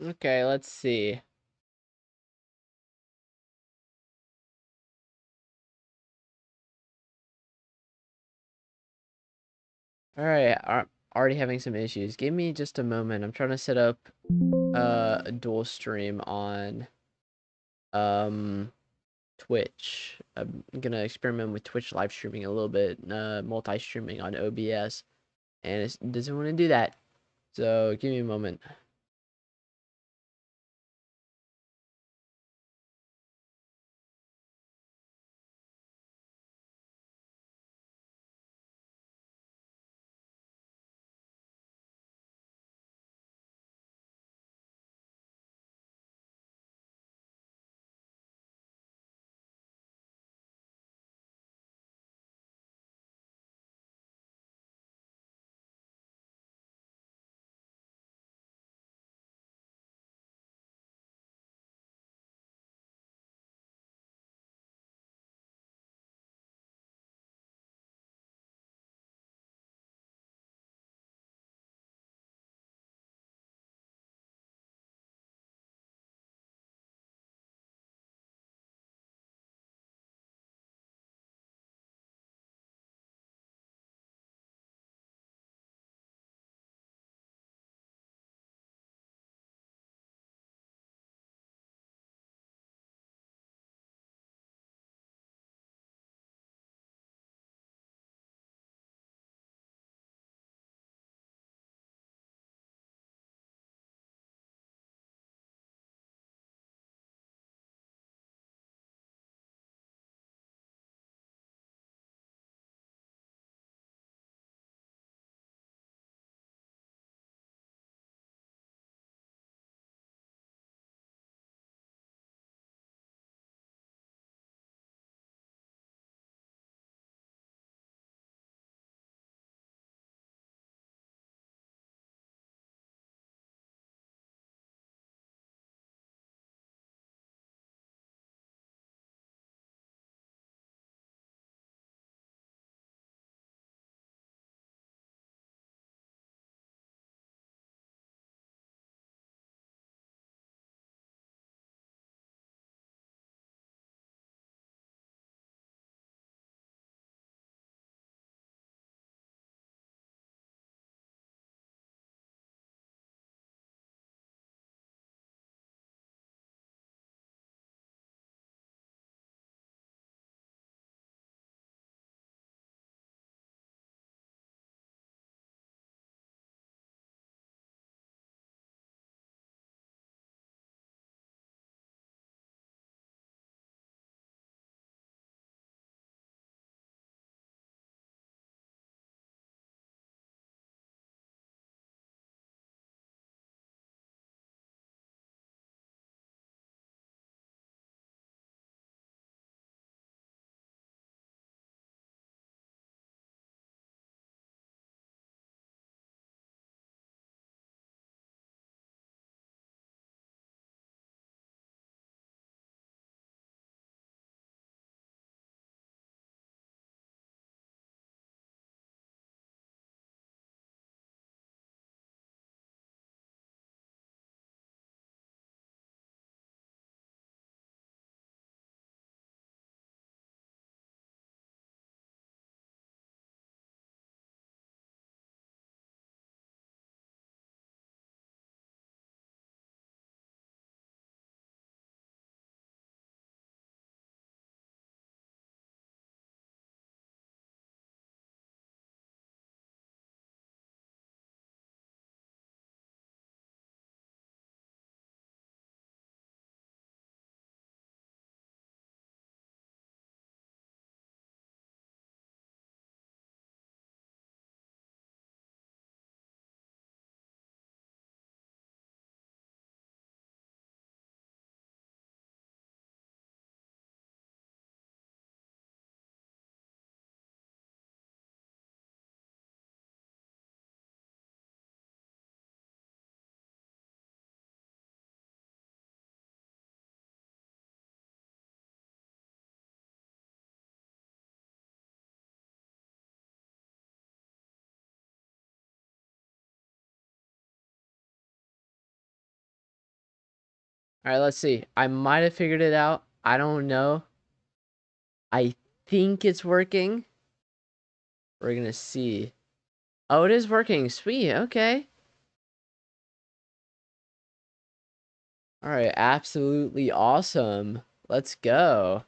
Okay, let's see. Alright, already having some issues. Give me just a moment. I'm trying to set up a dual stream on um Twitch. I'm gonna experiment with Twitch live streaming a little bit, multi-streaming on OBS, and it doesn't want to do that. So give me a moment. Alright, let's see. I might have figured it out. I don't know. I think it's working. We're gonna see. Oh, it is working. Sweet. Okay. Alright, absolutely awesome. Let's go.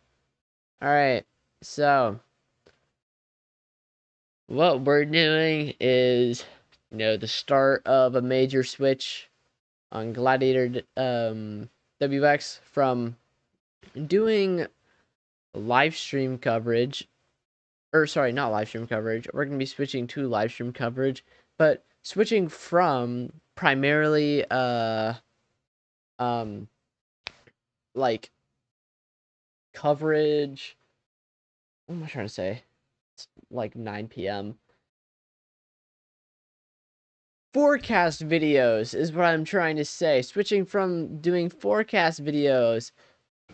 Alright, so what we're doing is, the start of a major switch on Gladiator WX from doing live stream coverage, or sorry, not live stream coverage. We're going to be switching to live stream coverage, but switching from primarily um like coverage. What am I trying to say? It's like 9 p.m. Forecast videos is what I'm trying to say. Switching from doing forecast videos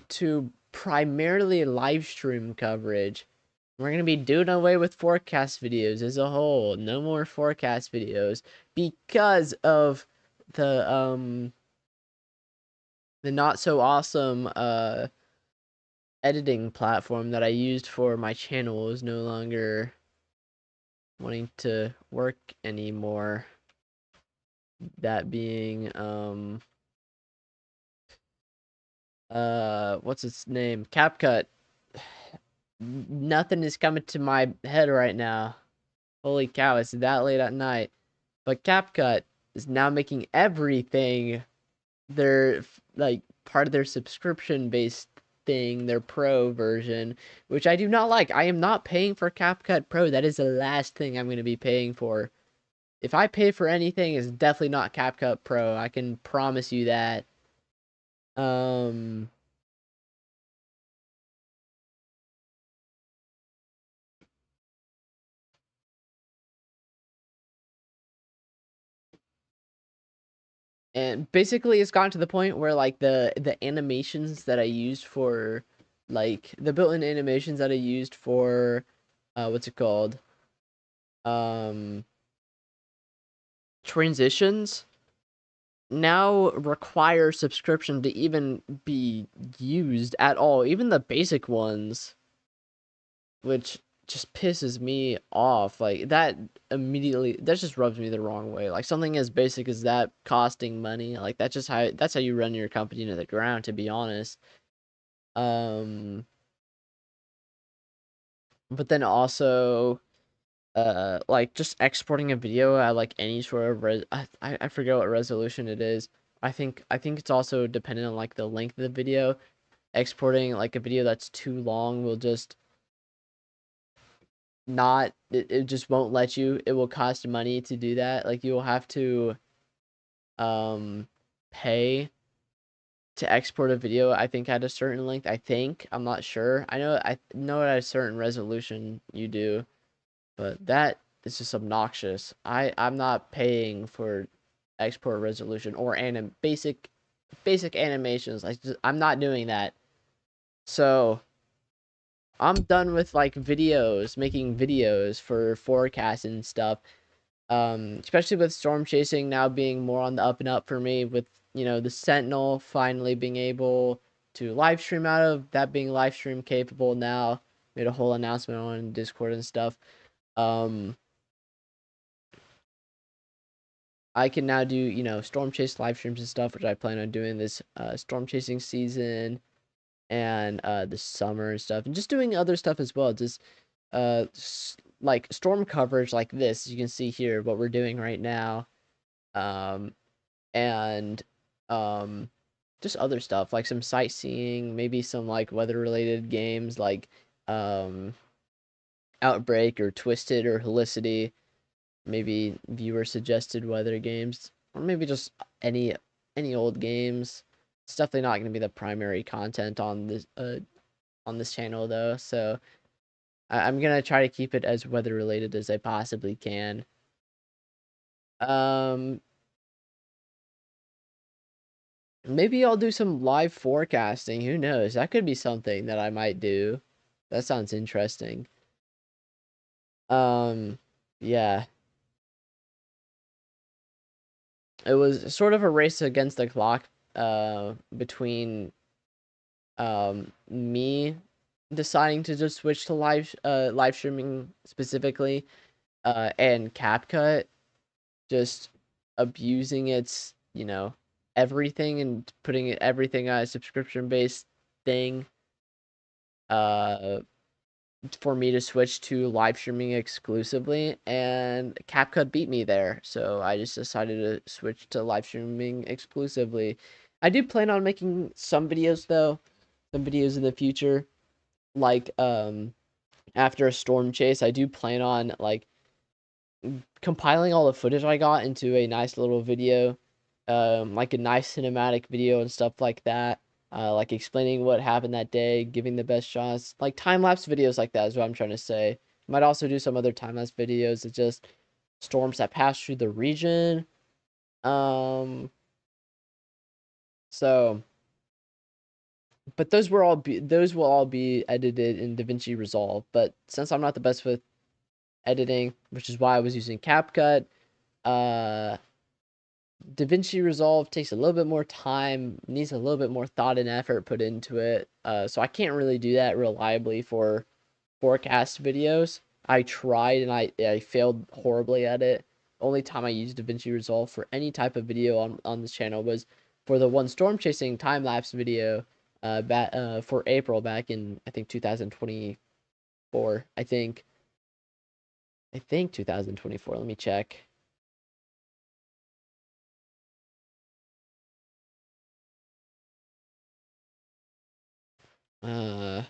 to primarily live stream coverage. We're going to be doing away with forecast videos as a whole. No more forecast videos because of the not so awesome editing platform that I used for my channel is no longer wanting to work anymore. That being what's its name? CapCut. Nothing is coming to my head right now. Holy cow, it's that late at night. But CapCut is now making everything their like part of their subscription based thing, their pro version, which I do not like. I am not paying for CapCut Pro. That is the last thing I'm going to be paying for. If I pay for anything, it's definitely not CapCut Pro. I can promise you that. Um and basically it's gotten to the point where like the animations that I used for like the built-in animations that I used for what's it called? Um Transitions now require subscription to even be used at all, even the basic ones, which just pisses me off. Like that immediately, that just rubs me the wrong way. Like something as basic as that costing money, like that's how you run your company into the ground, to be honest. Um, but then also, like just exporting a video at like any sort of I forget what resolution it is. I think it's also dependent on like the length of the video. Exporting like a video that's too long will just not it just won't let you. It will cost money to do that. Like you will have to um pay to export a video, I think at a certain length. I'm not sure. I know at a certain resolution you do, but that is just obnoxious. I'm not paying for export resolution or basic animations. I'm not doing that. So I'm done with like making videos for forecasts and stuff. Especially with storm chasing now being more on the up and up for me, with the Sentinel finally being able to live stream out of, that being live stream capable now. Made a whole announcement on Discord and stuff. I can now do, storm chase live streams and stuff, which I plan on doing this storm chasing season and this summer and stuff, and just doing other stuff as well. Just like storm coverage like this, you can see here what we're doing right now. And just other stuff like some sightseeing, maybe some like weather related games like um Outbreak or Twisted or Helicity, maybe viewer suggested weather games, or maybe just any old games. It's definitely not going to be the primary content on this channel though, so I'm gonna try to keep it as weather related as I possibly can. Um, Maybe I'll do some live forecasting. Who knows? That could be something that I might do. That sounds interesting. Yeah. It was sort of a race against the clock between me deciding to just switch to live streaming specifically, and CapCut just abusing its, everything and putting everything on a subscription based thing, uh for me to switch to live streaming exclusively, and CapCut beat me there. So I just decided to switch to live streaming exclusively. I do plan on making some videos though, some videos in the future, like after a storm chase. I do plan on like compiling all the footage I got into a nice little video, like a nice cinematic video and stuff like that. Like explaining what happened that day, giving the best shots, like time lapse videos like that is what I'm trying to say. Might also do some other time lapse videos of just storms that pass through the region. Um, so, but those will all be edited in DaVinci Resolve. But since I'm not the best with editing, which is why I was using CapCut, uh, DaVinci Resolve takes a little bit more time, needs a little bit more thought and effort put into it. So I can't really do that reliably for forecast videos. I tried and I failed horribly at it. Only time I used DaVinci Resolve for any type of video on this channel was for the one storm chasing time lapse video, for April back in I think 2024. I think 2024. Let me check. Uh,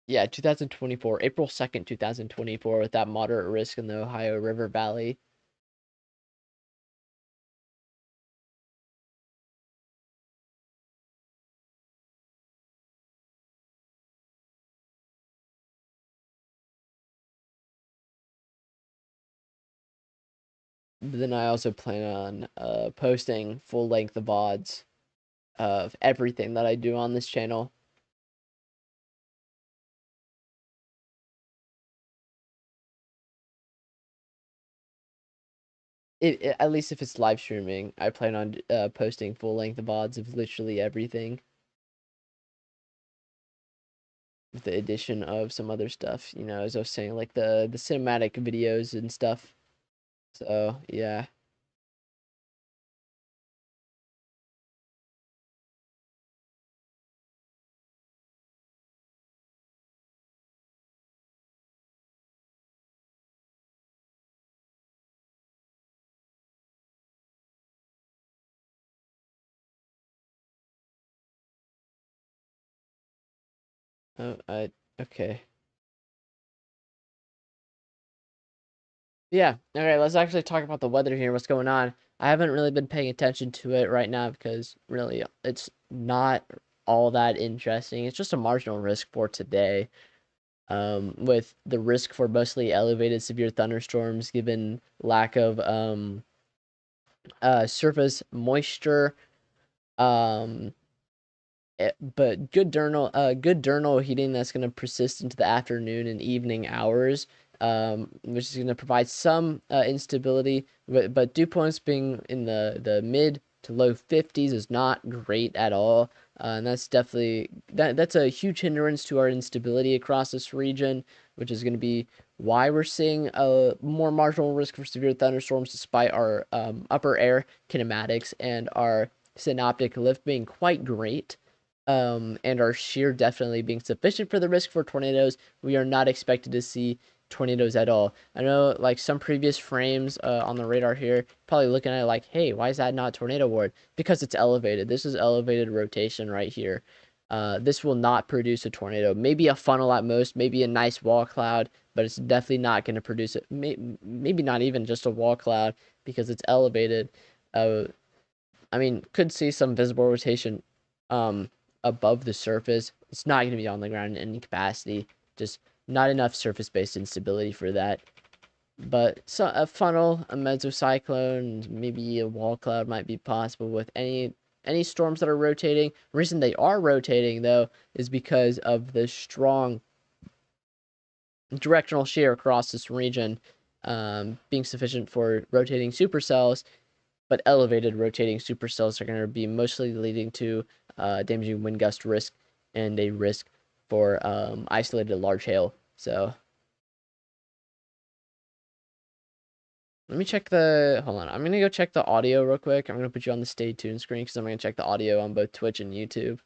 Yeah, 2024, April 2nd, 2024, with that moderate risk in the Ohio River Valley. But then I also plan on posting full length of VODs of everything that I do on this channel. At least if it's live streaming, I plan on posting full length of VODs of literally everything, with the addition of some other stuff, as I was saying, like the cinematic videos and stuff. So yeah. Okay. Yeah. Okay, let's actually talk about the weather here. What's going on? I haven't really been paying attention to it right now because really it's not all that interesting. It's just a marginal risk for today. With the risk for mostly elevated severe thunderstorms given lack of surface moisture. Um, but good diurnal heating that's going to persist into the afternoon and evening hours, which is going to provide some instability. But dew points being in the mid to low 50s is not great at all. And that's definitely that's a huge hindrance to our instability across this region, which is going to be why we're seeing a more marginal risk for severe thunderstorms despite our upper air kinematics and our synoptic lift being quite great, and our shear definitely being sufficient for the risk for tornadoes. We are not expected to see tornadoes at all. I know, like some previous frames on the radar here, probably looking at it like, hey, why is that not tornado ward? Because it's elevated. This is elevated rotation right here. This will not produce a tornado. Maybe a funnel at most, maybe a nice wall cloud, but it's definitely not going to produce it. Maybe not even just a wall cloud because it's elevated. I mean, could see some visible rotation above the surface. It's not going to be on the ground in any capacity. Just not enough surface-based instability for that. But so a funnel, a mesocyclone, maybe a wall cloud might be possible with any storms that are rotating. The reason they are rotating though is because of the strong directional shear across this region, being sufficient for rotating supercells. but elevated rotating supercells are going to be mostly leading to damaging wind gust risk and a risk for isolated large hail. So let me check the, hold on, I'm going to go check the audio real quick. I'm going to put you on the stay tuned screen because I'm going to check the audio on both Twitch and YouTube.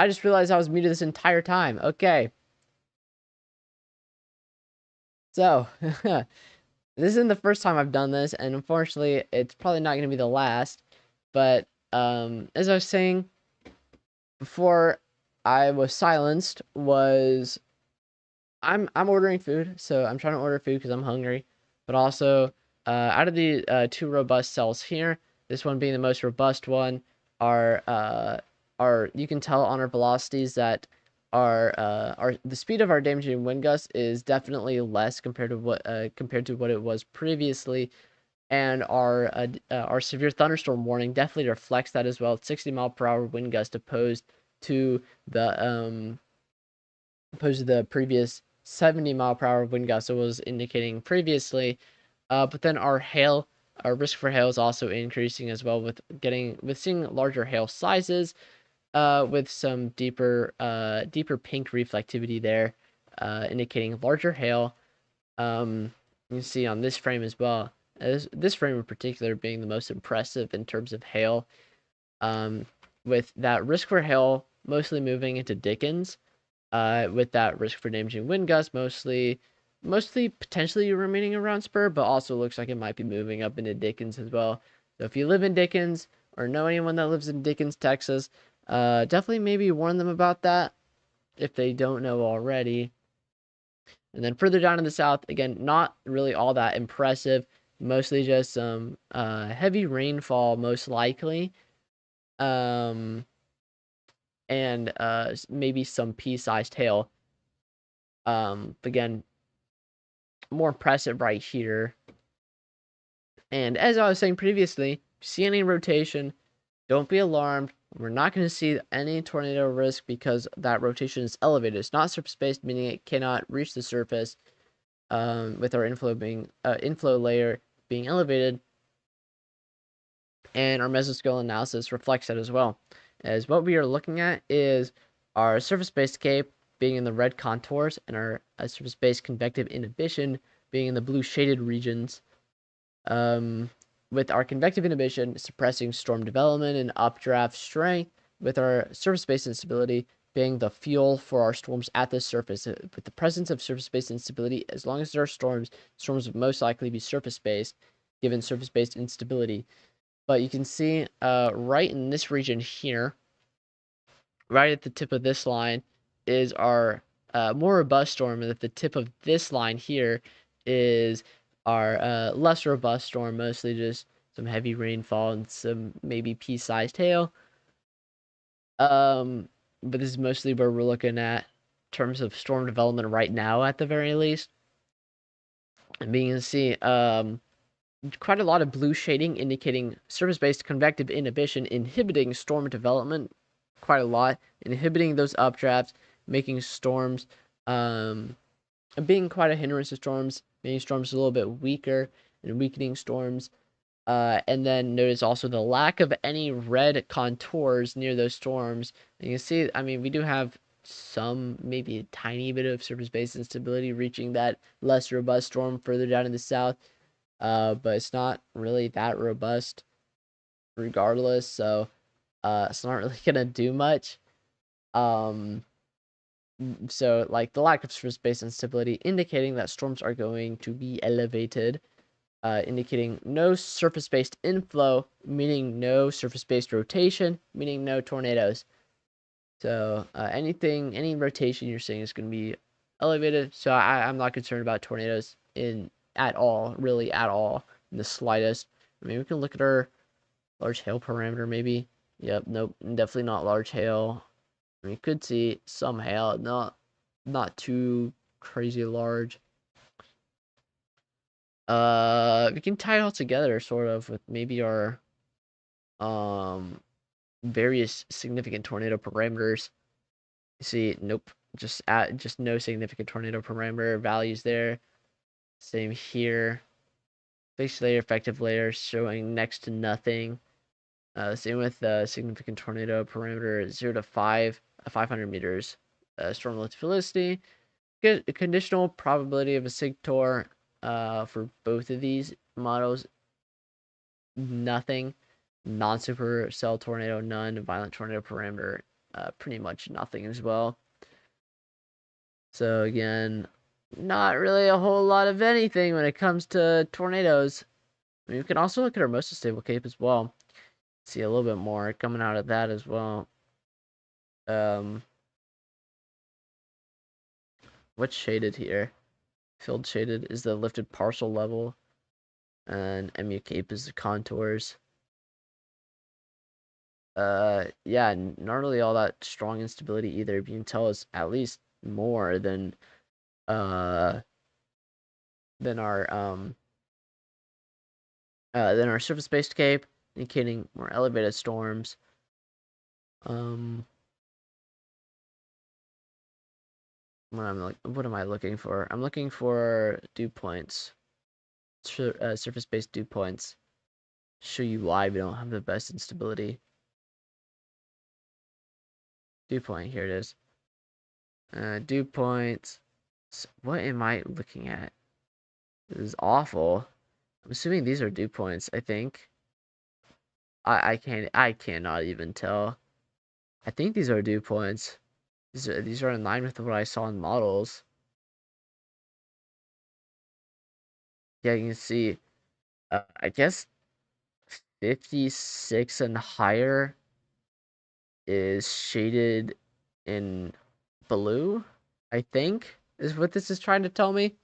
I just realized I was muted this entire time. Okay. So, this isn't the first time I've done this, and unfortunately, it's probably not going to be the last. But, as I was saying before I was silenced, I'm ordering food, so I'm trying to order food because I'm hungry. But also, out of the two robust cells here, this one being the most robust one, are you can tell on our velocities that our the speed of our damaging wind gust is definitely less compared to what it was previously, and our severe thunderstorm warning definitely reflects that as well. It's 60-mile-per-hour wind gust to the opposed to the previous 70-mile-per-hour wind gust it was indicating previously. But then our risk for hail is also increasing as well with seeing larger hail sizes, with some deeper pink reflectivity there, indicating larger hail. You can see on this frame as well. This frame in particular being the most impressive in terms of hail, with that risk for hail mostly moving into Dickens, with that risk for damaging wind gusts mostly potentially remaining around Spur, but also looks like it might be moving up into Dickens as well. So if you live in Dickens or know anyone that lives in Dickens, Texas, definitely maybe warn them about that if they don't know already. And then further down in the south, again, not really all that impressive, mostly just some heavy rainfall, most likely. Um, and maybe some pea-sized hail. Again, more impressive right here. And as I was saying previously, if you see any rotation, don't be alarmed. We're not going to see any tornado risk because that rotation is elevated. It's not surface-based, meaning it cannot reach the surface, with our inflow layer being elevated. And our mesoscale analysis reflects that as well. As what we are looking at is our surface-based cape being in the red contours and our surface-based convective inhibition being in the blue shaded regions. With our convective inhibition suppressing storm development and updraft strength, with our surface-based instability being the fuel for our storms at the surface. With the presence of surface-based instability, as long as there are storms would most likely be surface-based, given surface-based instability. But you can see right in this region here, right at the tip of this line, is our more robust storm, and at the tip of this line here is our less robust storm, mostly just some heavy rainfall and some maybe pea-sized hail. But this is mostly where we're looking at in terms of storm development right now, at the very least. And you can see quite a lot of blue shading indicating surface-based convective inhibition inhibiting storm development quite a lot, inhibiting those updrafts, making storms, being quite a hindrance to storms, making storms a little bit weaker and weakening storms. And then notice also the lack of any red contours near those storms. And you can see, I mean, we do have some, maybe a tiny bit of surface-based instability reaching that less robust storm further down in the south. But it's not really that robust regardless, so it's not really gonna do much. So like the lack of surface-based instability indicating that storms are going to be elevated, indicating no surface-based inflow, meaning no surface-based rotation, meaning no tornadoes. So any rotation you're seeing is going to be elevated. So I'm not concerned about tornadoes at all, really at all, in the slightest. I mean, we can look at our large hail parameter, maybe. Yep, nope, definitely not large hail. I mean, you could see some hail, not too crazy large. We can tie it all together, sort of, with maybe our various significant tornado parameters. You see, nope, just no significant tornado parameter values there. Same here. Base layer, effective layer showing next to nothing. Same with the significant tornado parameter 0 to 500 meters. Storm velocity. Good conditional probability of a sigtor for both of these models. Nothing. Non-supercell tornado, none. Violent tornado parameter, pretty much nothing as well. So again, not really a whole lot of anything when it comes to tornadoes. I mean, we can also look at our most stable cape as well. See a little bit more coming out of that as well. What's shaded here? Field shaded is the lifted partial level, and MU cape is the contours. Yeah, not really all that strong instability either, but you can tell it's at least more than our surface-based cape, indicating more elevated storms. What am I looking for? I'm looking for dew points, surface-based dew points. Show you why we don't have the best instability. Dew point, here it is. Dew points. What am I looking at? This is awful. I'm assuming these are dew points, I think. I cannot even tell. I think these are dew points. These are in line with what I saw in models. Yeah, you can see, I guess 56 and higher is shaded in blue, I think, is what this is trying to tell me.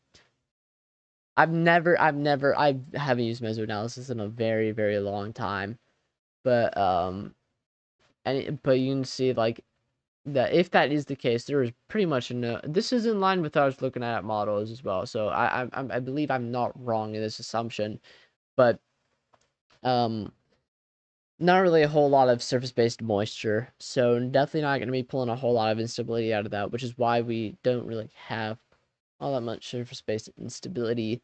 I haven't used meso analysis in a very, very long time, but but you can see like that if that is the case, there is pretty much no. This is in line with what I was looking at models as well, so I believe I'm not wrong in this assumption, but not really a whole lot of surface-based moisture, so definitely not going to be pulling a whole lot of instability out of that, which is why we don't really have all that much surface-based instability,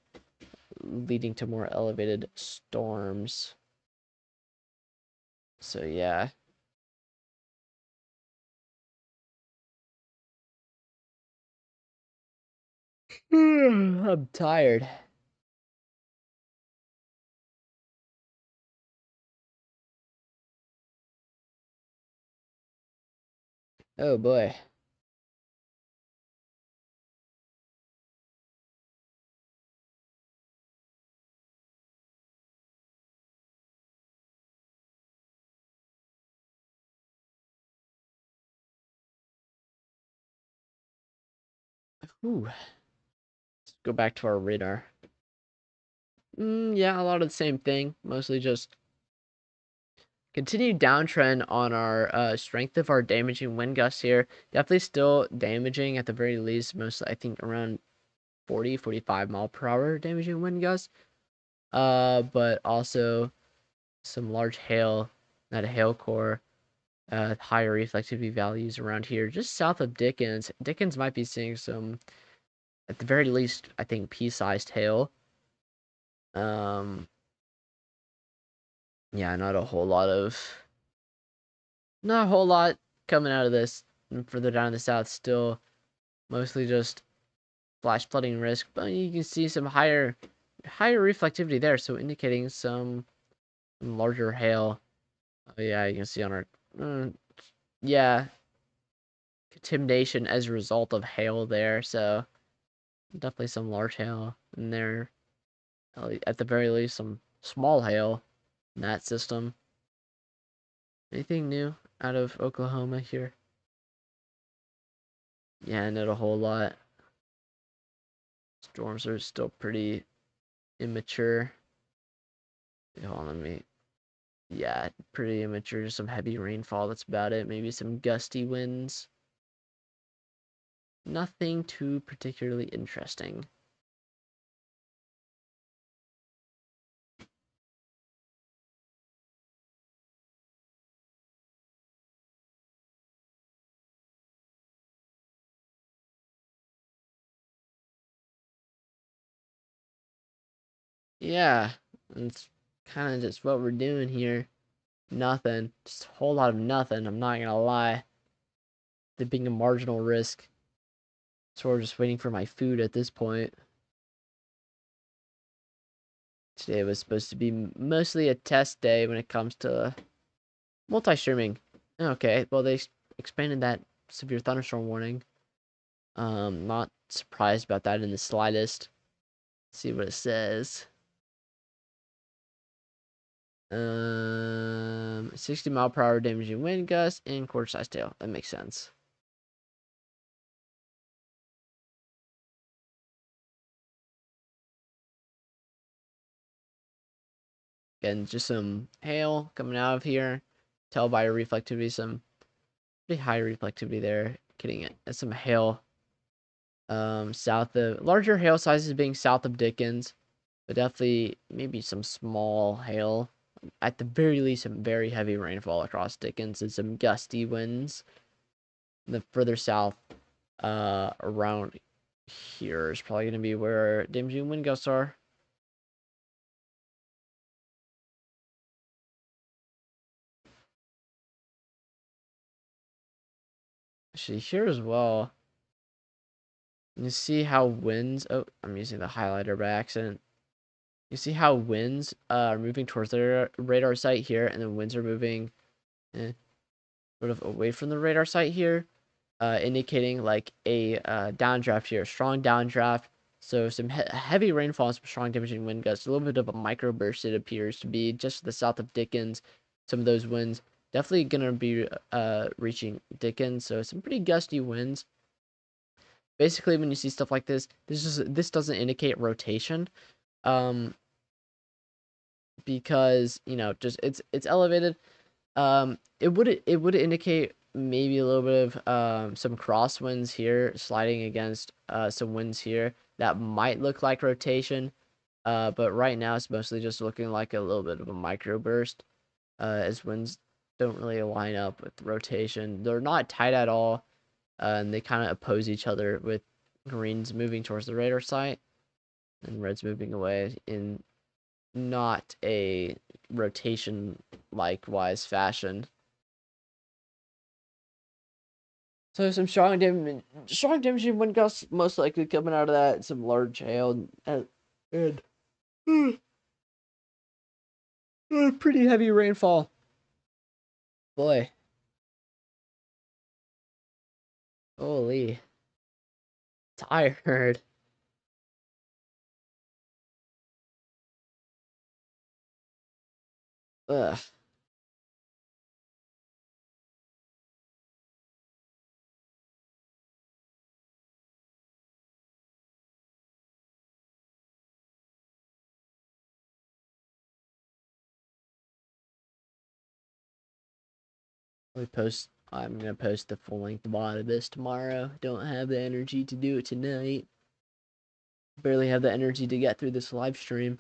leading to more elevated storms. So yeah. I'm tired. Oh boy. Ooh. Let's go back to our radar. Yeah, a lot of the same thing. Mostly just continued downtrend on our strength of our damaging wind gusts here. Definitely still damaging at the very least. Mostly, I think around 40, 45 mile per hour damaging wind gusts. But also some large hail, not a hail core. Higher reflectivity values around here, just south of Dickens. Dickens might be seeing some, at the very least, I think pea-sized hail. Yeah, not a whole lot coming out of this. And further down in the south, still mostly just flash flooding risk, but you can see some higher reflectivity there, so indicating some larger hail. Oh yeah, you can see on our, yeah, contamination as a result of hail there, so definitely some large hail in there. At the very least, some small hail in that system. Anything new out of Oklahoma here? Yeah, not a whole lot. Storms are still pretty immature. Hold on, let me. Yeah, pretty immature. Just some heavy rainfall. That's about it. Maybe some gusty winds. Nothing too particularly interesting. Yeah, it's kind of just what we're doing here. Nothing. Just a whole lot of nothing. I'm not gonna lie. There being a marginal risk. So we're just waiting for my food at this point. Today was supposed to be mostly a test day when it comes to multi-streaming. Okay, well they expanded that severe thunderstorm warning. Not surprised about that in the slightest. Let's see what it says. 60-mile-per-hour damaging wind gusts and quarter-sized tail. That makes sense. Again, just some hail coming out of here. Tell by reflectivity, some pretty high reflectivity there. Getting it. That's some hail. South of larger hail sizes being south of Dickens, but definitely maybe some small hail. At the very least, some very heavy rainfall across Dickens and some gusty winds. The further south, around here is probably going to be where damaging wind gusts are. Actually, here as well. You see how winds. Oh, I'm using the highlighter by accident. You see how winds are moving towards the radar site here, and then winds are moving sort of away from the radar site here, indicating like a downdraft here, strong downdraft. So some heavy rainfall and some strong damaging wind gusts. A little bit of a microburst it appears to be just to the south of Dickens. Some of those winds definitely gonna be reaching Dickens. So some pretty gusty winds. Basically, when you see stuff like this, this doesn't indicate rotation. Because just it's elevated. It would indicate maybe a little bit of some crosswinds here sliding against some winds here that might look like rotation. But right now it's mostly just looking like a little bit of a microburst, as winds don't really line up with rotation. They're not tight at all, and they kind of oppose each other, with greens moving towards the radar site and reds moving away in not a rotation likewise fashion. So some strong damaging wind gusts most likely coming out of that. Some large hail and pretty heavy rainfall. Boy, holy, tired. Ugh. I'm gonna post the full length VOD of this tomorrow. Don't have the energy to do it tonight. Barely have the energy to get through this live stream.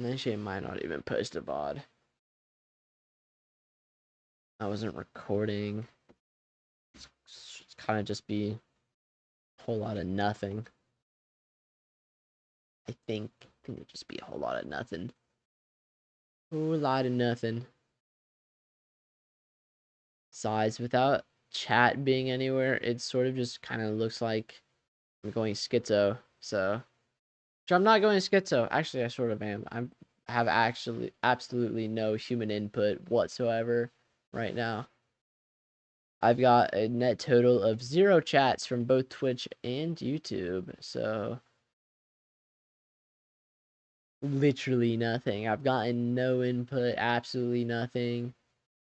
Actually, I might not even post a VOD. I wasn't recording. It's kind of just be a whole lot of nothing. I think it'd just be a whole lot of nothing. Whole lot of nothing. Size without chat being anywhere, it sort of just kind of looks like I'm going schizo. So, which I'm not going schizo. Actually, I sort of am. I have actually absolutely no human input whatsoever right now. I've got a net total of 0 chats from both Twitch and YouTube. So, literally nothing. I've gotten no input, absolutely nothing.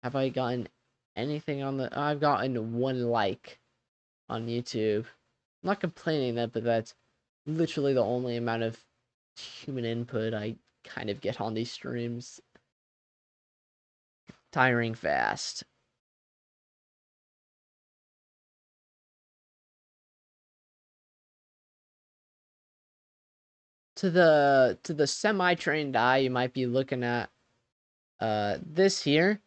Have I gotten anything on the... I've gotten 1 like on YouTube. I'm not complaining that, but that's literally the only amount of human input I kind of get on these streams. Tiring fast. To the semi-trained eye, you might be looking at this here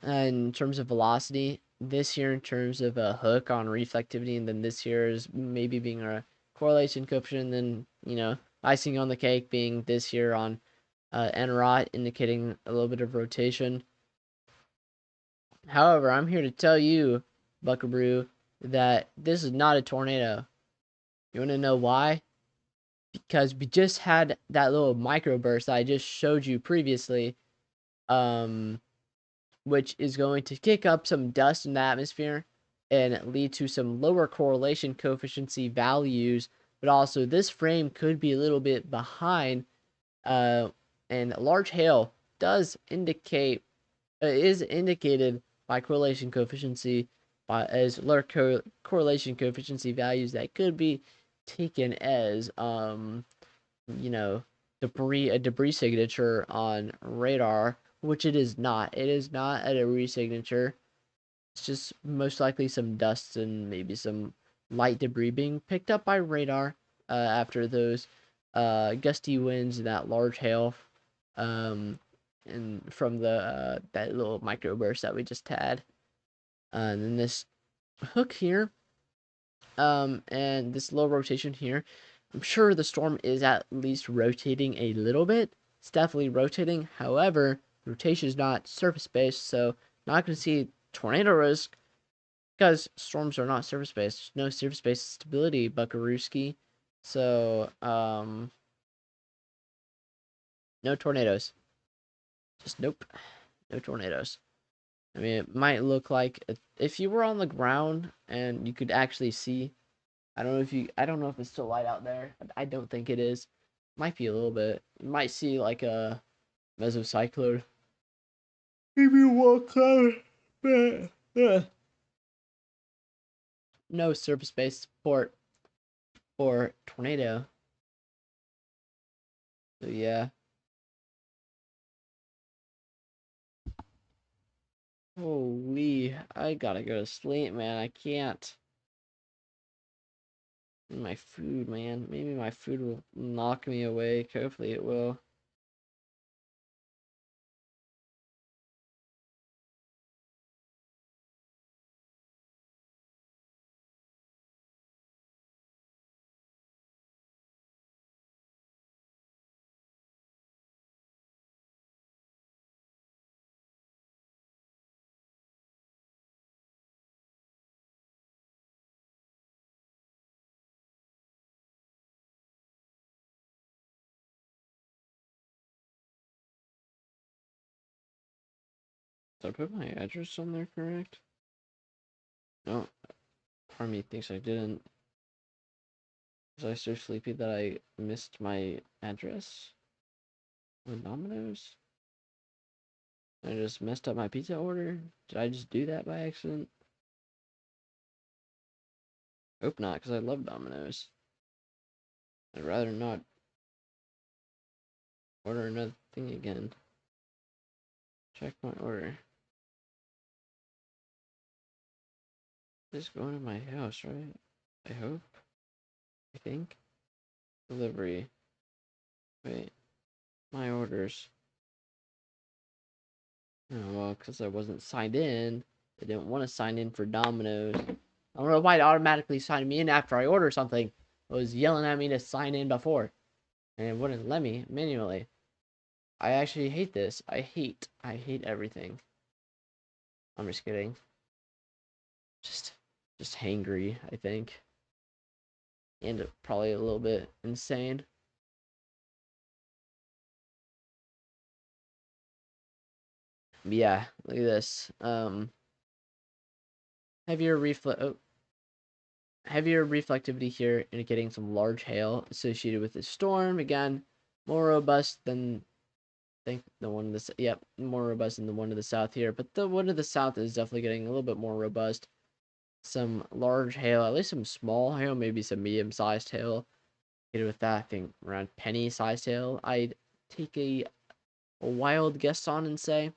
in terms of velocity, this here in terms of a hook on reflectivity, and then this here is maybe being a correlation coefficient, and then icing on the cake being this here on NROT, indicating a little bit of rotation. However, I'm here to tell you Buckaroo, that this is not a tornado. You want to know why? Because we just had that little microburst that I just showed you previously, which is going to kick up some dust in the atmosphere and lead to some lower correlation coefficient values. But also, this frame could be a little bit behind, and large hail does indicate is indicated by correlation coefficient by as lower correlation coefficient values that could be taken as a debris signature on radar, which it is not. It is not a debris signature. It's just most likely some dust and maybe some light debris being picked up by radar after those gusty winds and that large hail, and from the that little microburst that we just had. And then this hook here, and this low rotation here, I'm sure the storm is at least rotating a little bit. It's definitely rotating. However, rotation is not surface based, so not going to see tornado risk because storms are not surface based. No surface based stability, Buckarooski. So, no tornadoes. Just nope, no tornadoes. I mean, it might look like if you were on the ground and you could actually see. I don't know if it's still light out there. I don't think it is. Might be a little bit. You might see like a mesocyclone. Maybe one cloud, but no surface-based support for tornado. So yeah. Holy, I gotta go to sleep, man. I can't. My food, man. Maybe my food will knock me awake. Hopefully it will. Did I put my address on there correct? No. Part of me thinks I didn't. Was I so sleepy that I missed my address on Domino's? I just messed up my pizza order? Did I just do that by accident? Hope not, because I love Domino's. I'd rather not order another thing again. Check my order. Just going to my house, right? I hope. I think. Delivery. Wait. My orders. Oh, well, because I wasn't signed in. They didn't want to sign in for Domino's. I don't know why it automatically signed me in after I order something. It was yelling at me to sign in before. And it wouldn't let me manually. I actually hate this. I hate everything. I'm just kidding. Just hangry, I think. And probably a little bit insane. But yeah, look at this. Heavier heavier reflectivity here, indicating some large hail associated with the storm. Again, more robust than I think the one in the more robust than the one to the south here. But the one to the south is definitely getting a little bit more robust. Some large hail, at least some small hail, maybe some medium-sized hail. With that, I think around penny-sized hail. I'd take a wild guess on and say,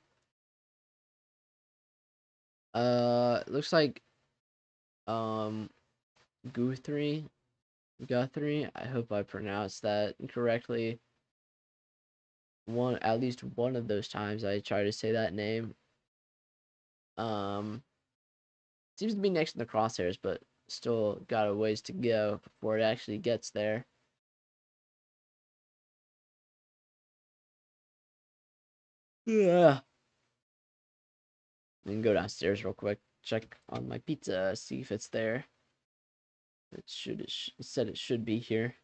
it looks like Guthrie. Guthrie. I hope I pronounced that correctly. At least one of those times I try to say that name. Seems to be next in the crosshairs, but still got a ways to go before it actually gets there. Yeah. And go downstairs real quick. check on my pizza, see if it's there. It said it should be here.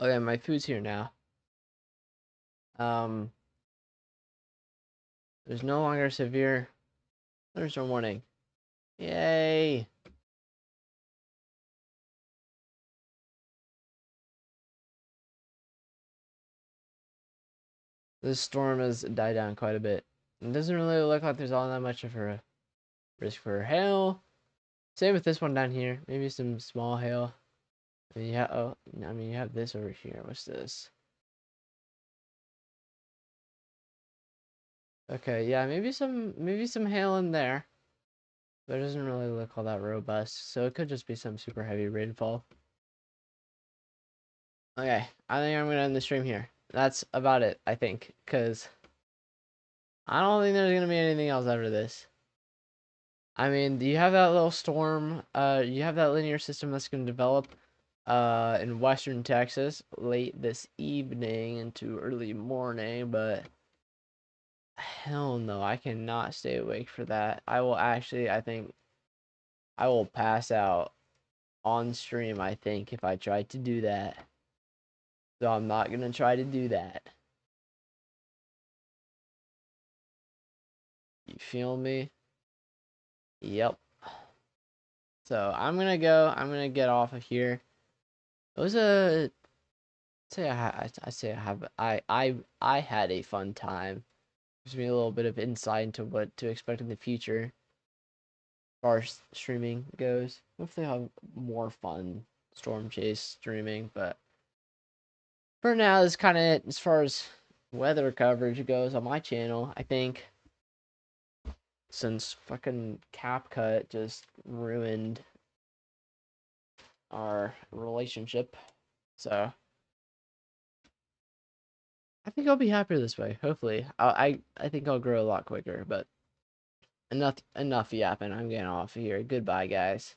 Okay, my food's here now. There's no longer severe thunderstorm warning. Yay! This storm has died down quite a bit. It doesn't really look like there's all that much of a risk for hail. Same with this one down here. Maybe some small hail. I mean, you have this over here. What's this? Okay, yeah, maybe some hail in there. But it doesn't really look all that robust. So it could just be some super heavy rainfall. Okay, I think I'm gonna end the stream here. That's about it, I think, because I don't think there's gonna be anything else after this. I mean, you have that little storm, you have that linear system that's gonna develop in western Texas late this evening into early morning, but hell no, I cannot stay awake for that. I think I will pass out on stream, I think, if I tried to do that. So I'm not gonna try to do that. You feel me? Yep. So I'm gonna go. I'm gonna get off of here. It was a I say I had a fun time. Gives me a little bit of insight into what to expect in the future as far as streaming goes. Hopefully I'll have more fun storm chase streaming, but for now this is kinda it as far as weather coverage goes on my channel, I think. Since fucking CapCut just ruined our relationship. So I think I'll be happier this way. Hopefully, I think I'll grow a lot quicker. But enough yapping. I'm getting off of here. Goodbye, guys.